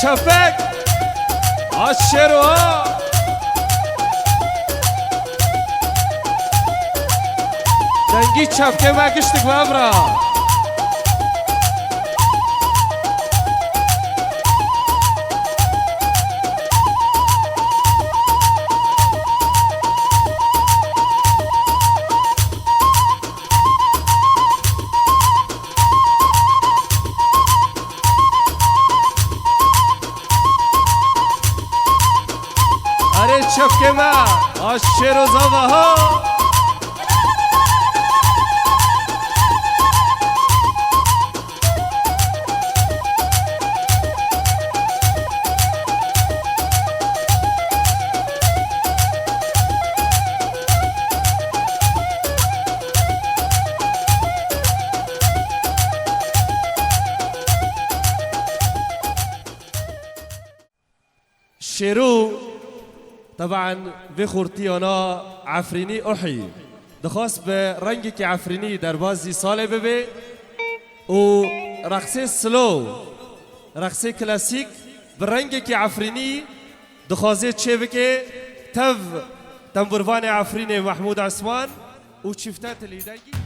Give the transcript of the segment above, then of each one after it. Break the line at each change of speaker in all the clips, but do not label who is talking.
شفك عالشروها دنگی چفکه و گشتک بابرا چفکه ما آشیر و زاوه ها شیرو طبعا بخورتی انا عفرینی احی دخواست به رنگی که عفرینی در بازی ساله ببه و رقصه سلو رقصه کلاسیک به رنگی که عفرینی دخواسته چه بکه تف تنبروان عفرینی محمود عثمان و چفتات لیدگی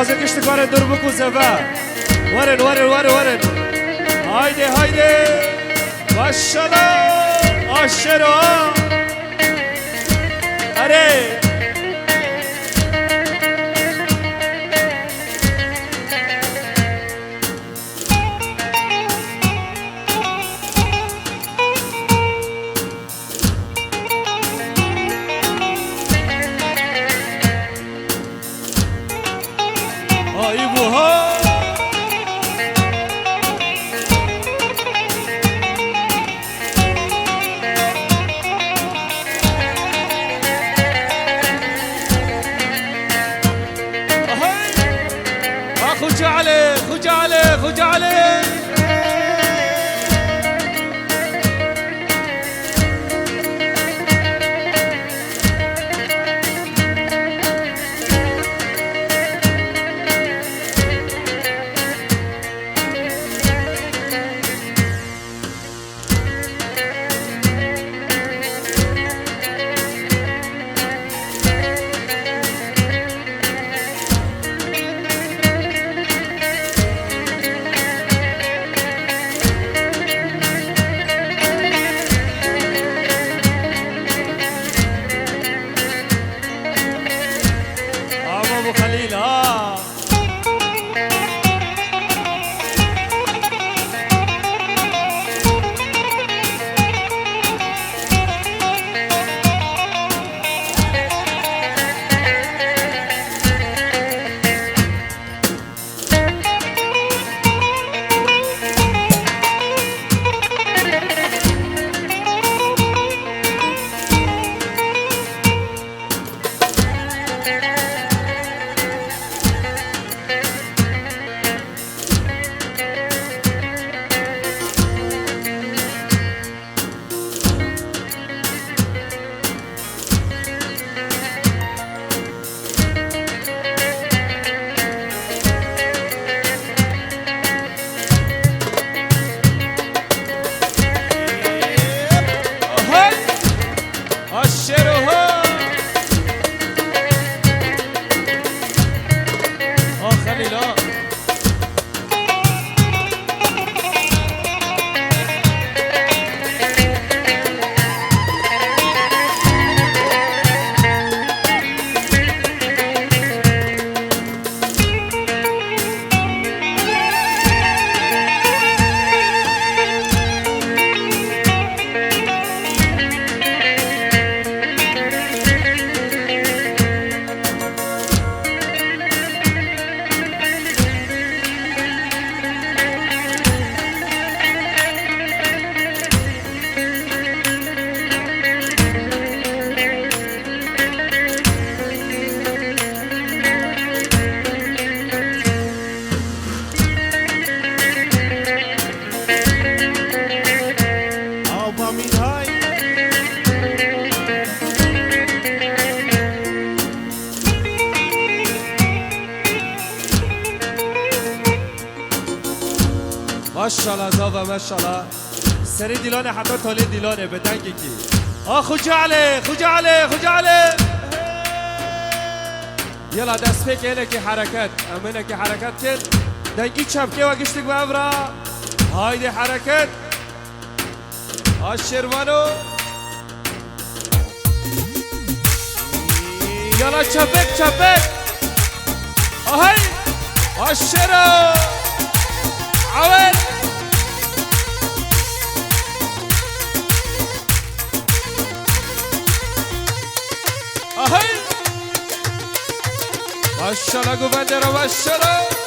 حاضر كشتك ورن دور بكو زفا ورن ورن ورن ورن هايدي هايدي ماشاءالله عشرة اري خوجا عليه خوجا عليه خوجا عليه ابو خليل ماشاءالله زاوا ماشاءالله سری دیلانه حتی تالی دیلانه به دنگی کی خوجا علی خوجا علی خوجا علی یلا دست پیک اینه که حرکت امینه که حرکت کرد دنگی چپکه و گشتک به ابرا هایده حرکت شروانو یلا چپک چپک آهای شرو عوال آهای ماشاءالله گوونده رو ماشاءالله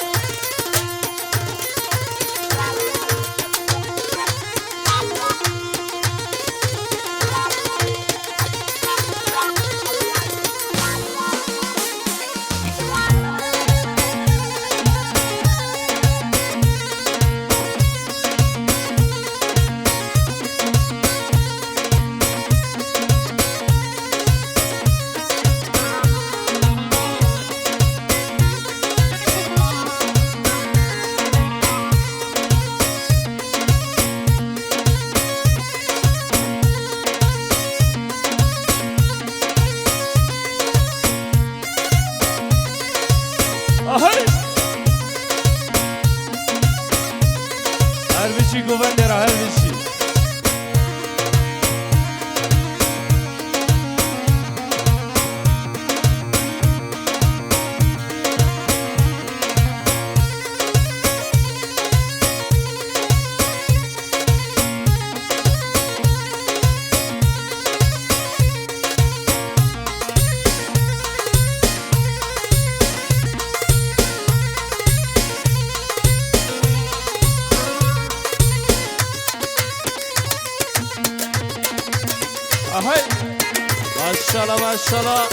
بشی گوبند راهل بشی. آهای ماشاءالله ماشاءالله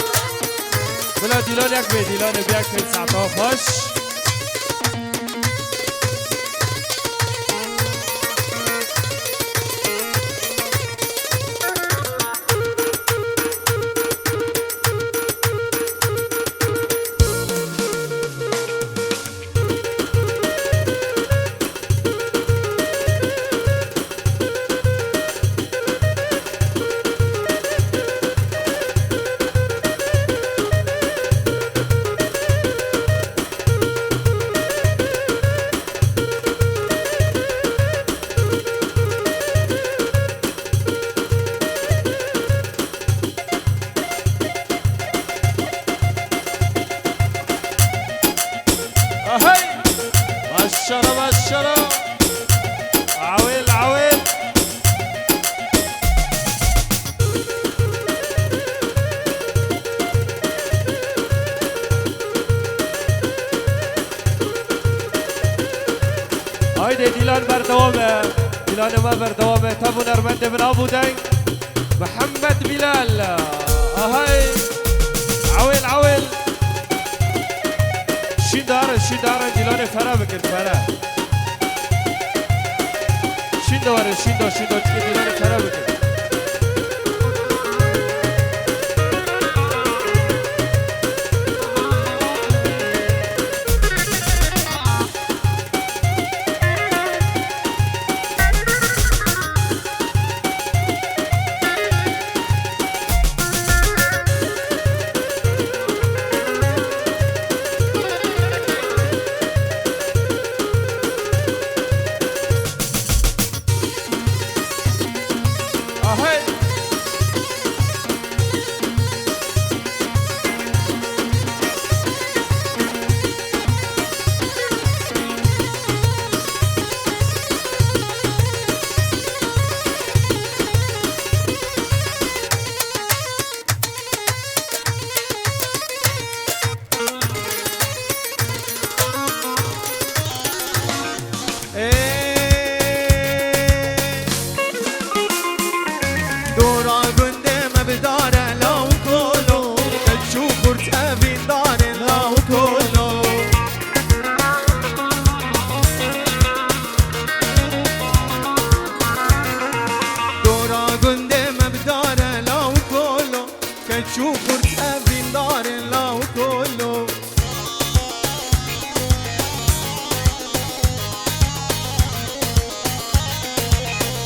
بلا دیلان یک به دیلان بیاک به سعتا خوش هاي ماشاءالله ماشاءالله عويل عويل هايدي ديلان بردوامه ديلان ما بردوامه تابو نرمند من ابو دنگ محمد بلال هاي عويل عويل شين داره دیلان فرا بکن فرا شین داره چکه دیلان فرا بکن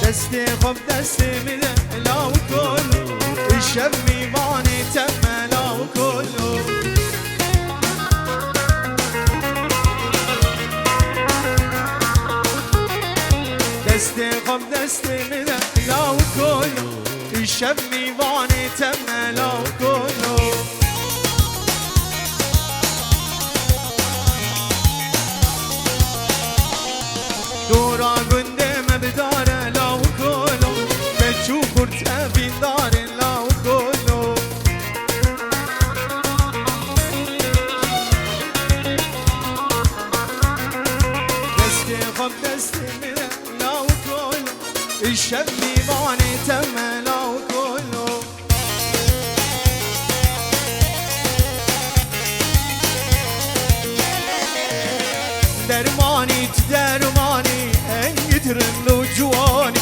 دستي خب دستي من لا وكله الشمي باني تم لا وكله دستي خب دستي من لا وكله الشمي باني تم لا وكله دورا قندم بداره لا وكله بتشوف ارتقى دار لا وكله دستي خب دستي من لا وكله الشمي باني تم لا وكله درماني تدرماني يترن جواني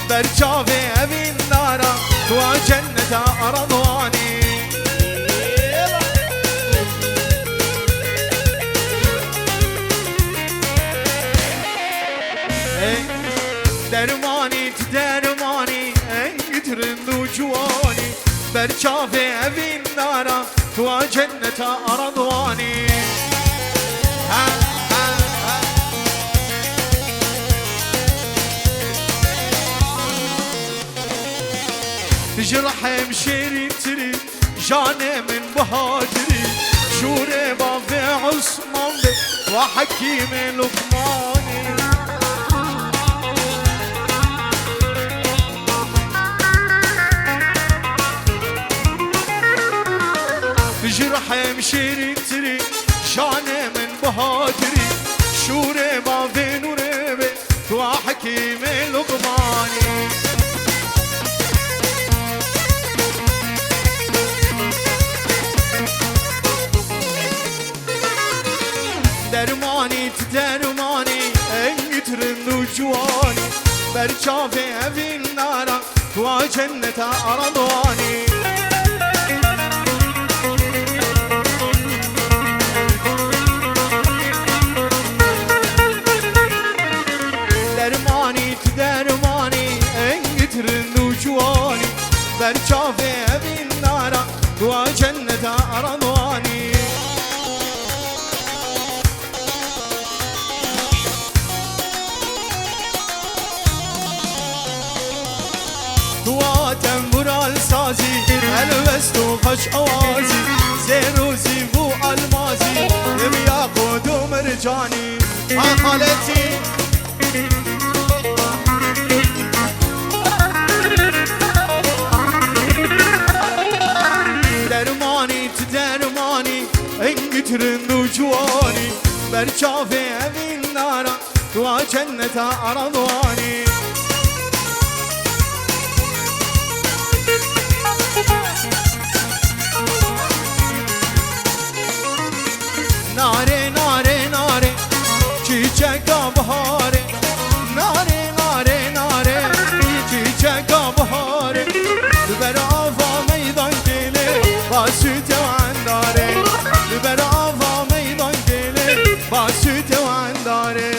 برجافي أمين نارا وجنة رضواني درماني تدرماني يترن جواني برجافي أمين نارا وجنة رضواني جرح مشيري تري جاني من بهاجري شوري بابي عثمان بي وحكيم لقماني جرح مشيري تري جاني من بهاجري شوري بابي نوري بي وحكيم لقماني درمانی درمانی انگترند و جوانی برچاف evin nara و جنت aradوانی درمانی درمانی انگترند و جوانی برچاف evin nara و جنت aradوانی تنبور السازي الوست وخش اوازي زيروزي بو المازي بياخد ومرجاني خالتي درماني تدرماني انقترن وجواني برشافي evin nara وجنة أرضواني ناره ناره ناره چیچک بهاره ناره ناره ناره چیچک بهاره بر آفا میدان گله با سوت و انداره بر آفا میدان گله با سوت و انداره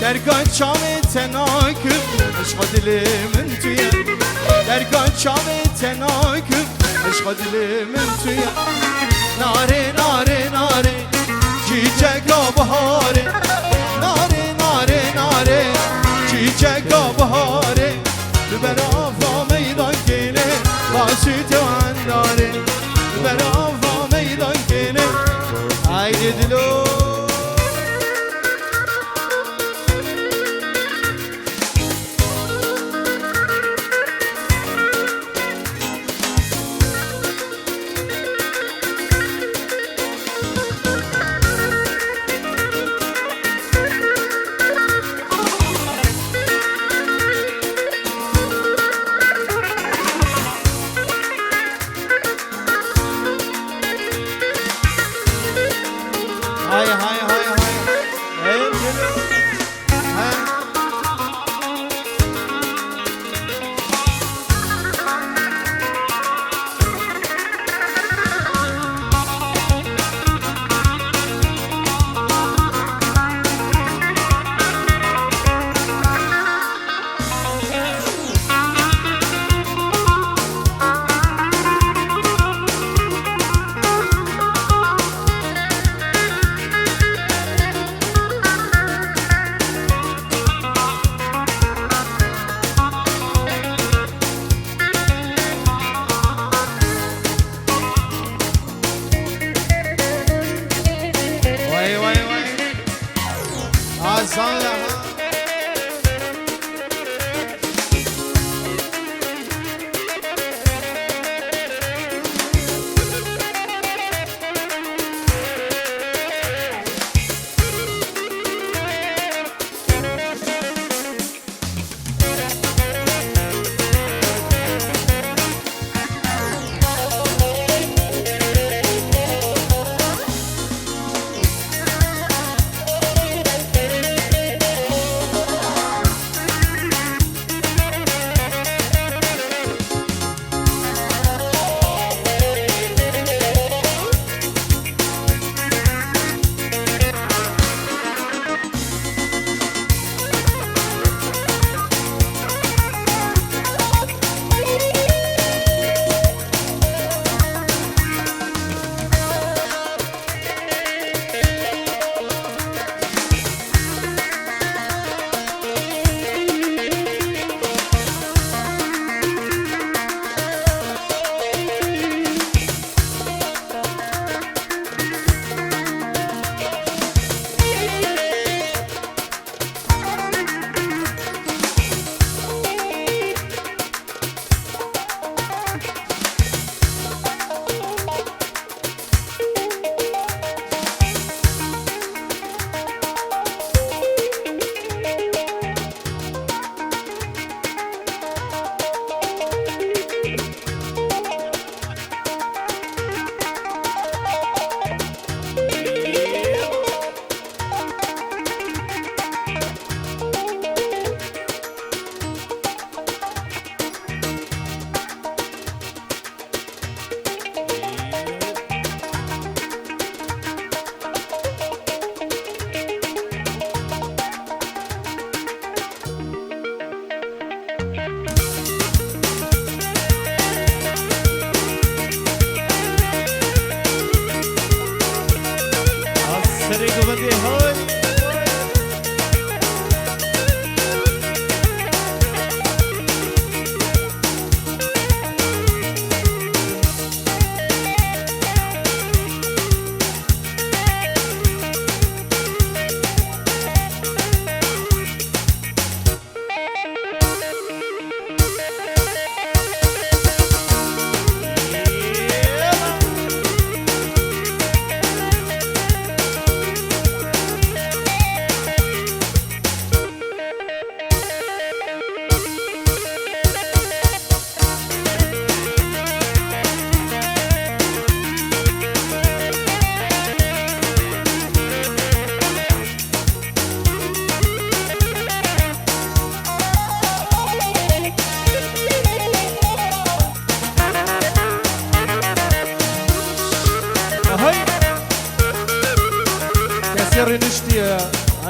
درگاه چاوی تناکب عشق دلم توی درگاه چاوی تناکب عشق دلم توی ناره ناره ناره چیچکا بهاره ناره ناره ناره چیچکا بهاره بر آفا میدان گله باسوت و انداره بر آفا میدان گله ای دلو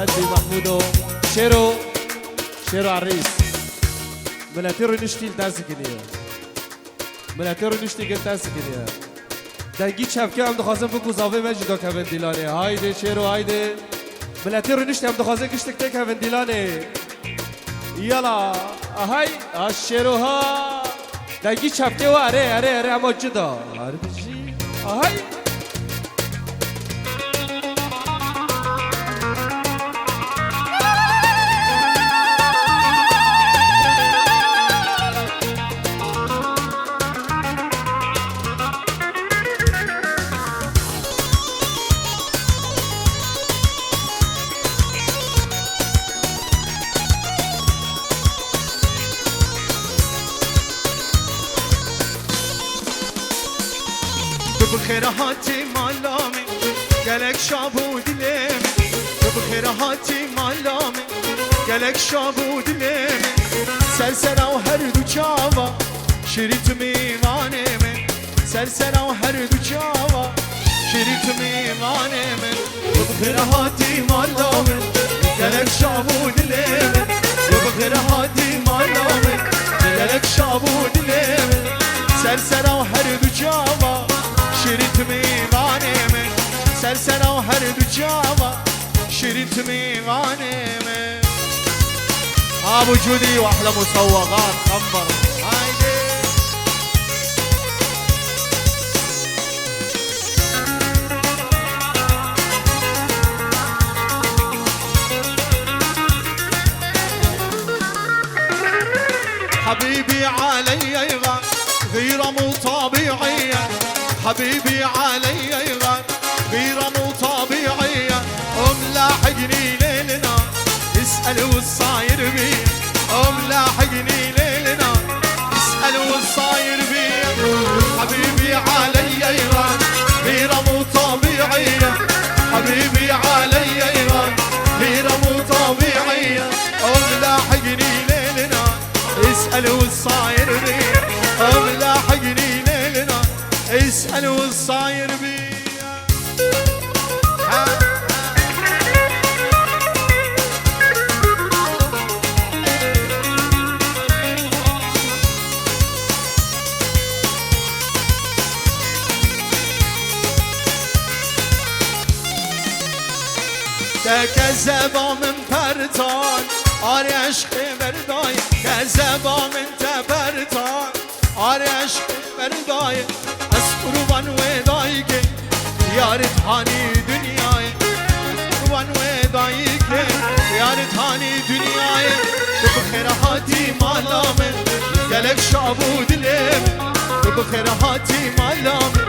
هدي محمودو شيرو عريس ملاتيرو نشتي لتاسكنيا ملاتيرو نشتي قل تاسكنيا دنگی چپکه هم دخوازم بکو زاوه مجی دا کون دیلانه هایده شیرو هایده ملتی رو نشتی هم دخوازم کشتک تک کون دیلانه یالا های شیرو ها دنگی چپکه و اره اما جدا اره بجی های
بخیر هاتی مالامه گلک شابو دلمه بخیر هاتی مالامه گلک شابو دلمه سرسرا و هر دو چاوا شریط میوانمه سرسرا و هر دو چاوا شریط میوانمه بخیر هاتی مالامه گلک شابو دلمه بخیر هاتی مالامه گلک شابو دلمه سرسرا و هر دو چاوا شريت ميغانمه سلسلة وهرد وجاوة شريت ميغانمه ابو جودي واحلى مسوقات خمر هايدي حبيبي علي يغان غيرة مو طبيعية حبيبي علي يغان غيرة مو طبيعية لاحقني ليلنا اسأل والصاير بي لاحقني ليلنا اسأل والصاير بي حبيبي علي يغان غيرة مو طبيعية حبيبي علي يغان غيرة مو طبيعية لاحقني ليلنا اسأل والصاير بي لاحقني ليلنا اسأل والصاير بي كذبا من برتان آری عشق بردای كذبا من تبرتان آری عشق بردای از قربان ودایی که یارت هانی دنیای قربان ودایی که یارت هانی دنیای بخیر هاتی مالامه گلک شابو دلم بخیر هاتی مالامه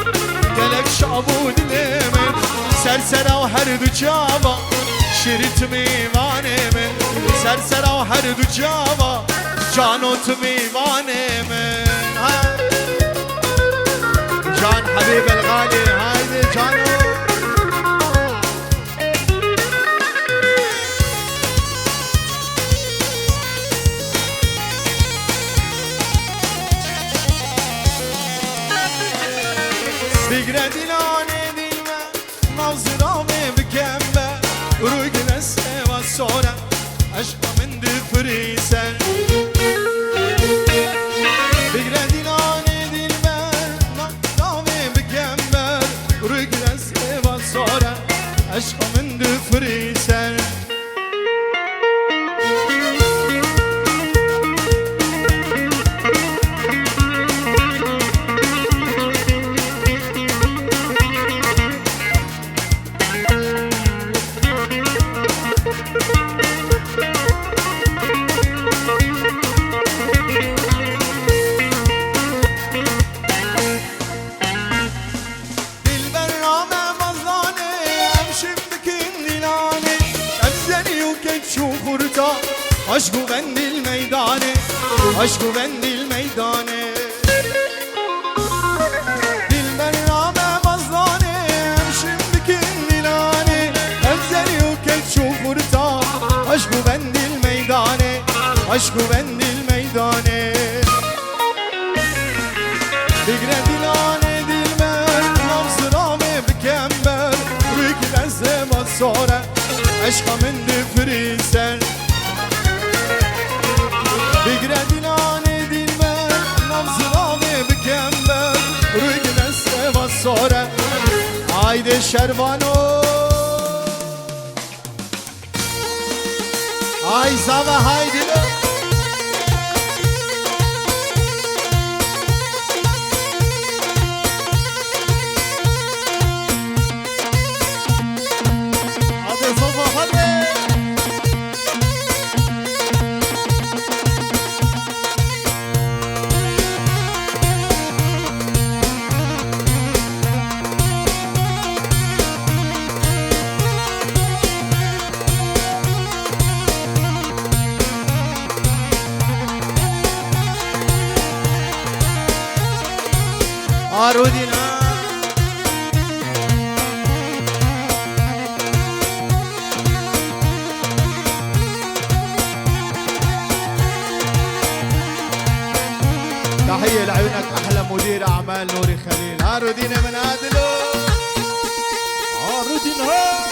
گلک شابو دلم سرسرا و هر دو جاوا شریت میوانمه سرسرا و هر دو جاوا جانوت میوانمه جان حبيب الغالي هايدي جانو بقرا دلاني دلما نظرامي بكمبه روي نسه والصورة عشق من دفريسن بقرا دلاني دلما نظرامي بكمبه روي نسه والصورة عشق من دفريسن عشق بند الميدانه عشق بند الميدانه دل برنامه مزدانه همشم بکن دلانه افزری و کلچ و خورتا عشق بند الميدانه عشق بند الميدانه بگره دلانه دل من نفسرامه بکمبر روی که دست بساره عشق من صورة هايدي الشربانو هاي زاوة هايدي لو هاي صفا هاي عرودنا تحية لعيونك أحلى مدير أعمال نوري خليل عرودنا من عادلو عرودنا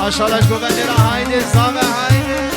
ما شاء الله شكو غني راه هايدي صابع هايدي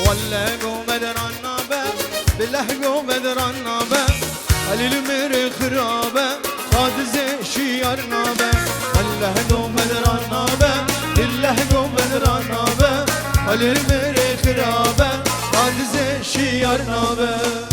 والله قوم درنابه بالله قوم درنابه قليل مر خرابه قاد شيار نابه والله قوم درنابه بالله قوم درنابه قليل مر خرابه قاد شيار نابه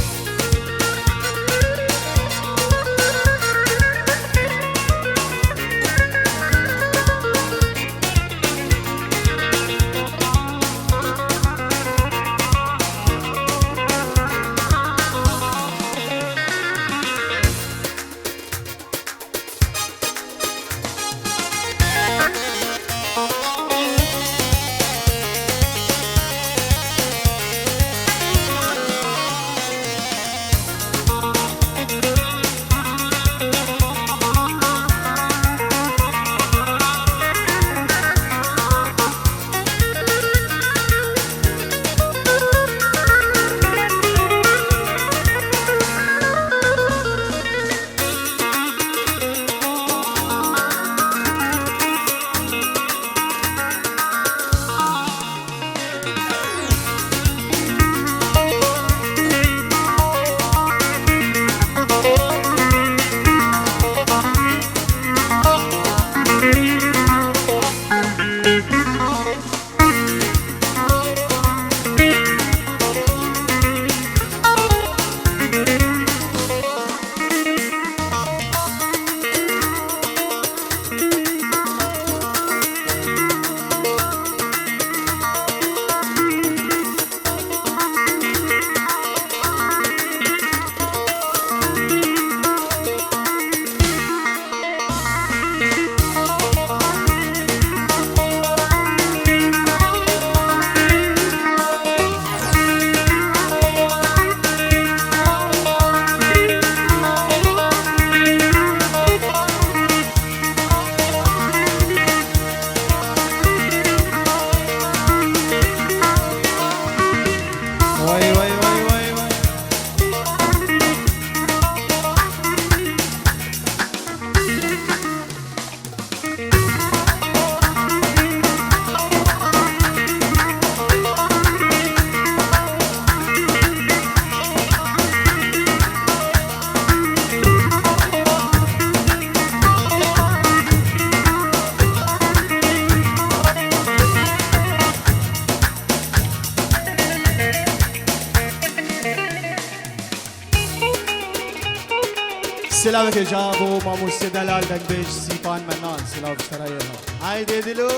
سلاوك جابو ماموس دلال دنبش سيبان منان سلاوك شرايها هايدي دلو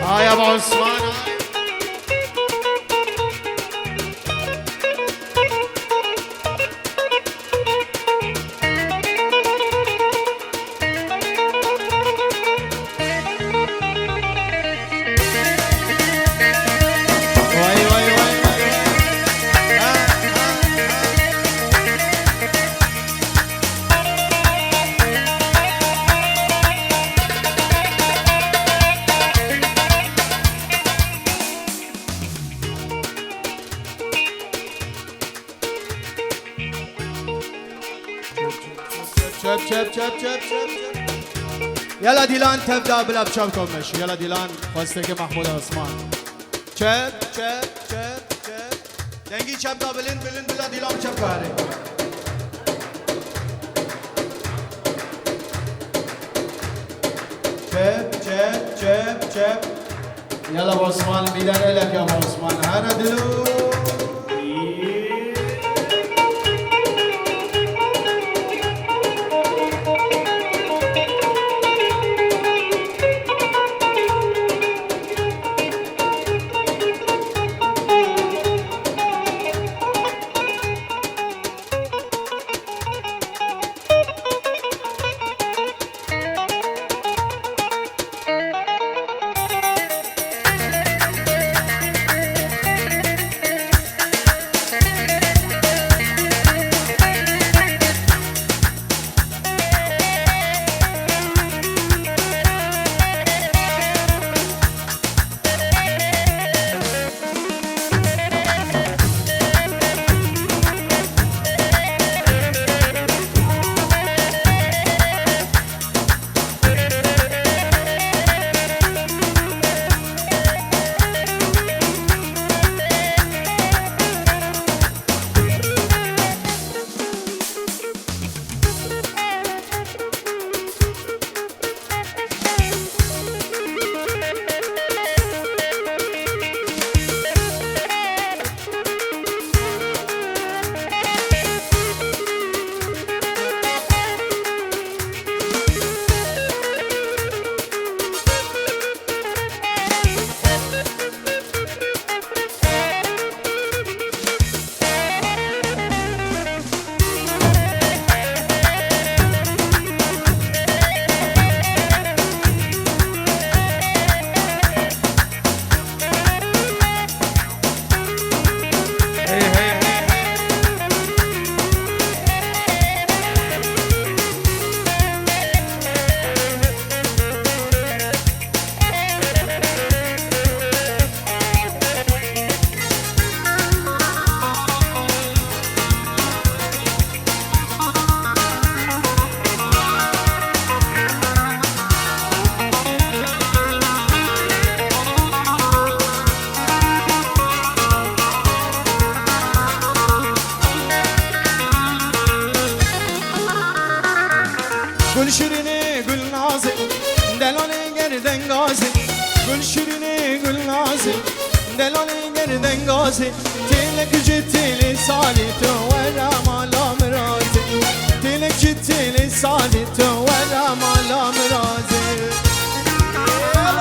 هاي ابو عثمان شب شب شب شب شب يلا ديلان تبدأ بلابشابكم ماشي يلا ديلان خواستك محمود عثمان شب شب شب شب دنگی تبدأ بلند بلا ديلان شب كاري شب شب شب شب يلا ابو عثمان الميدان لك يا ابو عثمان هنا دلو گل شیرینه گل نازه دلال گردن گازه گل شیرینه گل نازه دلال گردن گازه تلک جتل سالی تو ورا مالا مرازه تلک جتل سالی تو ورا مالا مرازه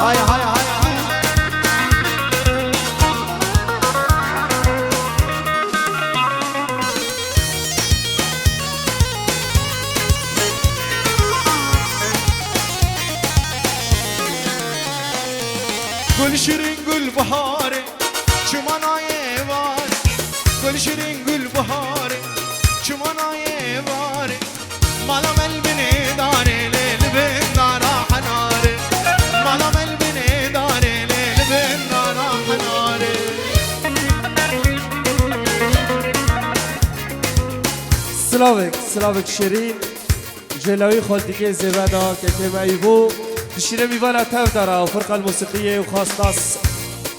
های های های گل شیرین گل بهاره چمنای وار گل شیرین گل بهاره چمنای وار مالا ملبنی داره لیل بن دارا حناره مالا ملبنی داره لیل بن دارا حناره
سلاوک شیرین جلاوی خود دیگه زبادا که تیمایی بو تشير ميفانا تفدرة وفرقة الموسيقية وخاص ناس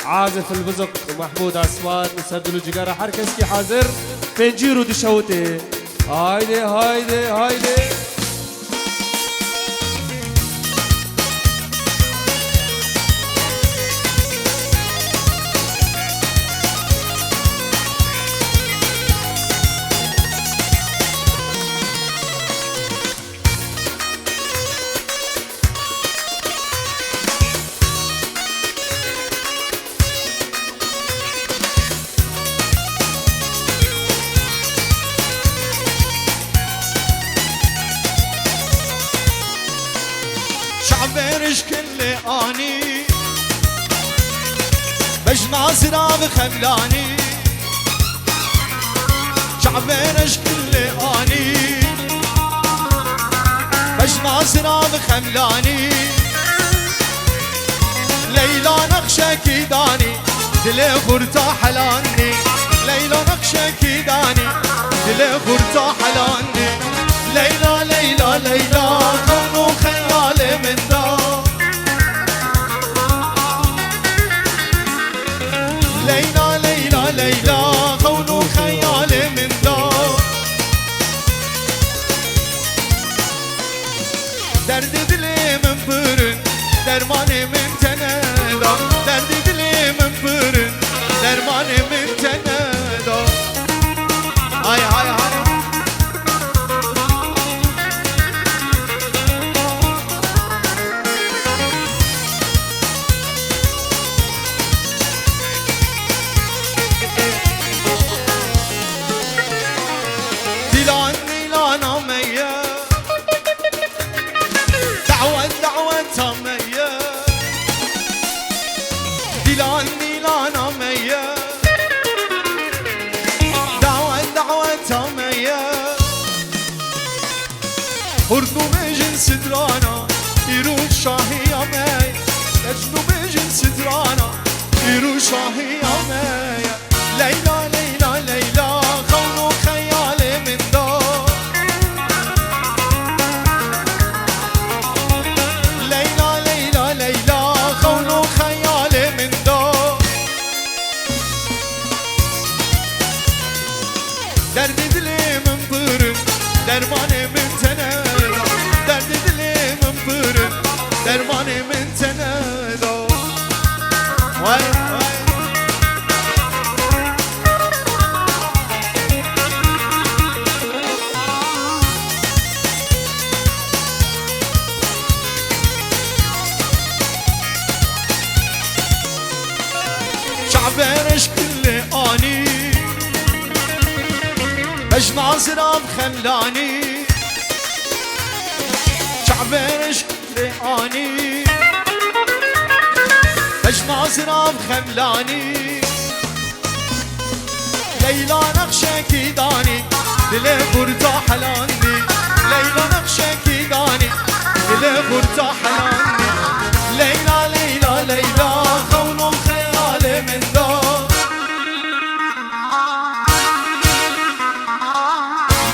عازف البزق محمود عثمان وسردلو جيجارة حركسكي حاضر بنجيرو دشوتي هايدي هايدي هايدي
شعبرش كل آني بش ناصرة بخلاني شعبرش كل آني بش ناصرة بخلاني ليلى نقشة كيداني دلي خورتا حلاني ليلى نقشة كيداني دلي خورتا حلاني ليلى ليلى ليلى كونو خيالي من دار ليلى ليلى ليلى كونو خيالي من دار درد دلي من برن درماني من تندا درد دلي من برن درماني من تندا هاي هاي هاي هردو بجن سدرانا يروح شاهي يامي يجنو بجن سدرانا يروح شاهي يامي ليلى ليلى ليلى خونو خيالي من دار ليلى ليلى ليلى خونو خيالي من دار درد دلي من برن درماني من تنه درماني من تنادو واي واي شعبرش كل آني بش ناصرة بخلاني شعبرش آني بش ناصرة بخلاني ليلى نقشة كيداني دلي برتا حلاني ليلى نقشة كيداني دلي برتا حلاني ليلى ليلى ليلى خونو خيالي من دار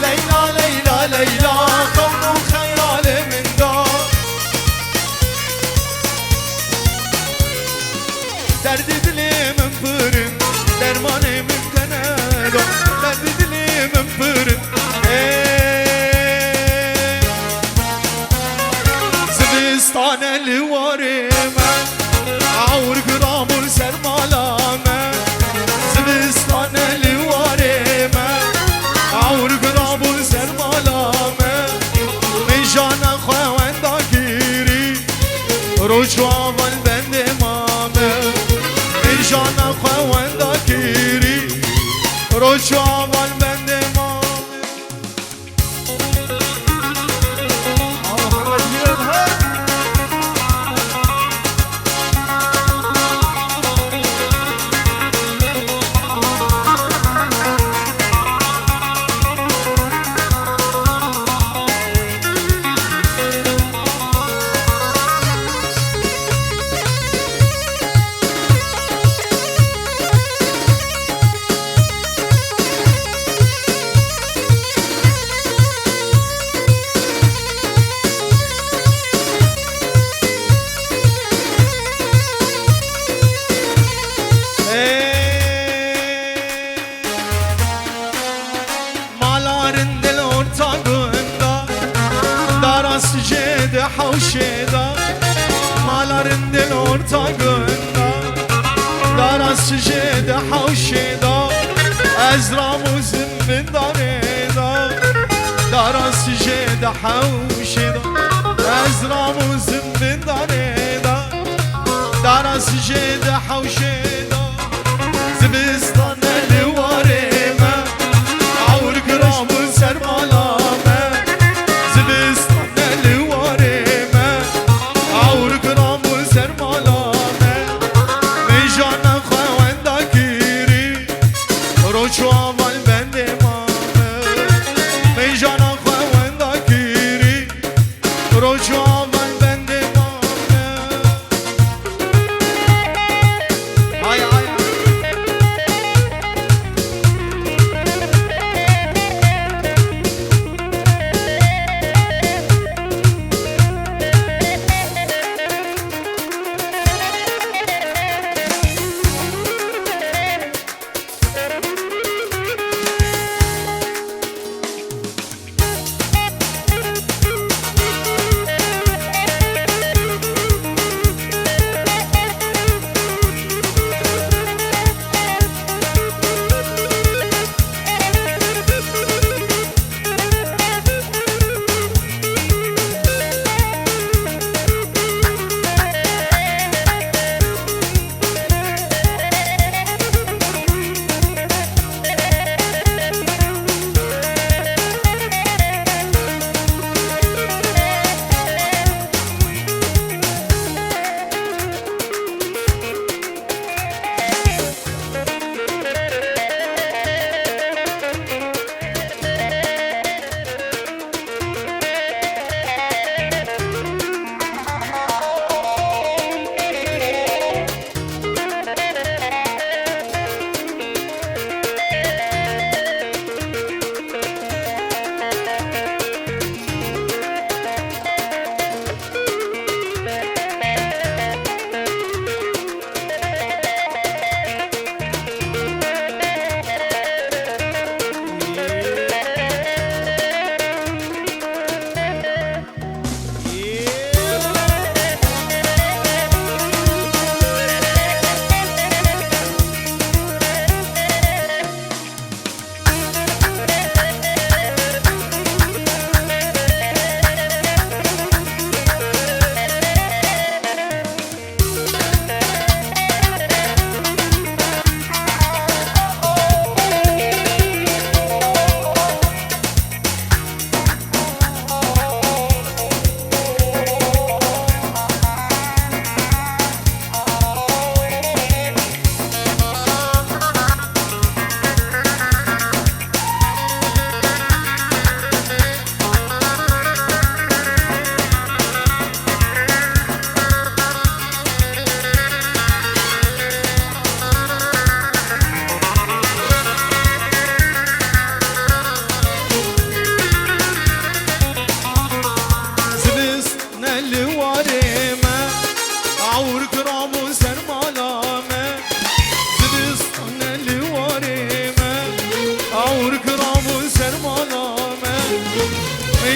ليلى ليلى ليلى خونو خيالي من دار درد دلی من برن درمانه من تنادو درد دلی من برن روش اول بند امامه من جان خوانده کیری روش اول بند امامه حوشیدا مالارن دل ارتاقندا داراس جد حوشیدا از راموزم من داریدا داراس جد حوشیدا از راموزم من داریدا داراس جد حوشیدا زبستان الوارمه عور گرام سرمالامه زبستان روچو اول بند امامه می جانا خوانده کیری روچو اول بند امامه های های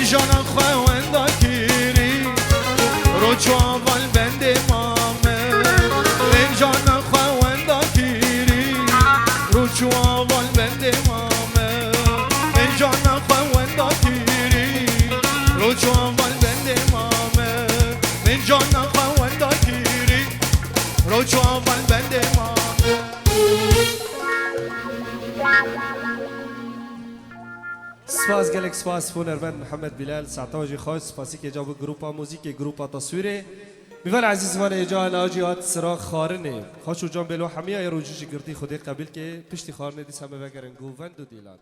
جانا خوانده کیری روچو اول بند امامه من جانا خوانده کیری روچو اول بند امامه من جانا خوانده کیری روچو اول بند امامه من جانا خوانده تو چو اول بنده ما
سپاس گلک سپاس هنرمند محمد بلال ساعتاجی خاص سپاسی که جاب گروپا موزیک گروپا تصویره میوال عزیز وان اجا ناجیات سرا خارنه خوشو جان بلو همه ای روجوشی گرتی خودی قبیل که پشتی خارنه دیس همه وگرن گووند و دیلان